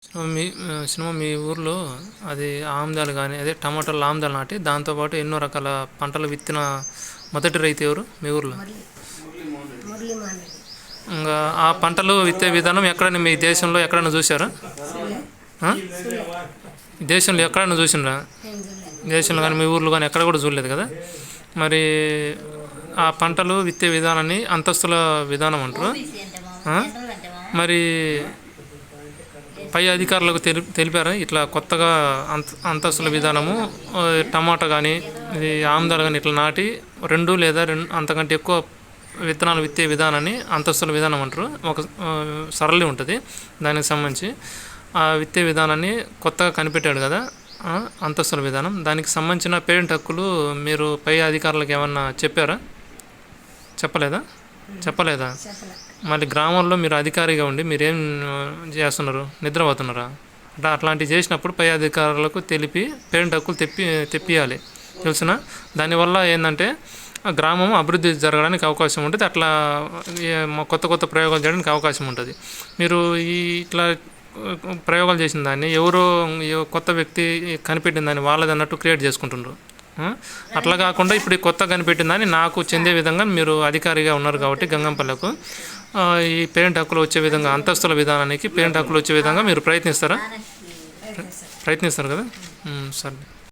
Cinema మీ ఊర్లో అది ఆముదాలు కానీ అదే టమాటాలు ఆముదాలు నాటి దాంతోపాటు ఎన్నో రకాల పంటలు విత్తిన మొదటి రైతు ఎవరు మీ ఊర్లో? ఇంకా ఆ పంటలు విత్తే విధానం ఎక్కడైనా మీ దేశంలో ఎక్కడైనా చూసారా? దేశంలో ఎక్కడైనా చూసినరా? దేశంలో కానీ మీ ఊర్లో కానీ ఎక్కడ కూడా చూడలేదు కదా. మరి ఆ పంటలు విత్తే విధానాన్ని అంతస్తుల విధానం అంటారు. మరి పై అధికారులకు తెలిపారా ఇట్లా కొత్తగా అంతస్తుల విధానము టమాటా కానీ ఇది ఆముదాలు కానీ ఇట్లా నాటి రెండు లేదా అంతకంటే ఎక్కువ విత్తనాలు విత్తే విధానాన్ని అంతస్తుల విధానం అంటారు. ఒక సరళి ఉంటుంది దానికి సంబంధించి ఆ విత్తే విధానాన్ని కొత్తగా కనిపెట్టాడు కదా అంతస్తుల విధానం. దానికి సంబంధించిన పేరెంట్ హక్కులు మీరు పై అధికారులకు ఏమన్నా చెప్పారా? చెప్పలేదా? మళ్ళీ గ్రామంలో మీరు అధికారిగా ఉండి మీరేం చేస్తున్నారు? నిద్రపోతున్నారా? అట్లాంటివి చేసినప్పుడు పై అధికారులకు తెలిపి పేరెంట్ హక్కులు తెప్పియాలి తెలుసునా. దానివల్ల ఏంటంటే గ్రామం అభివృద్ధి జరగడానికి అవకాశం ఉంటుంది. అట్లా కొత్త ప్రయోగాలు చేయడానికి అవకాశం ఉంటుంది. మీరు ఇట్లా ప్రయోగాలు చేసిన దాన్ని ఎవరో కొత్త వ్యక్తి కనిపెట్టిన దాన్ని వాళ్ళది అన్నట్టు క్రియేట్ చేసుకుంటున్నారు. అట్లా కాకుండా ఇప్పుడు కొత్త కనిపెట్టిందని నాకు చెందే విధంగా మీరు అధికారిగా ఉన్నారు కాబట్టి గంగంపల్లెకు ఈ పేరెంట్ హక్కులు వచ్చే విధంగా అంతస్తుల విధానానికి పేరెంట్ హక్కులు వచ్చే విధంగా మీరు ప్రయత్నిస్తారు కదా. సరే.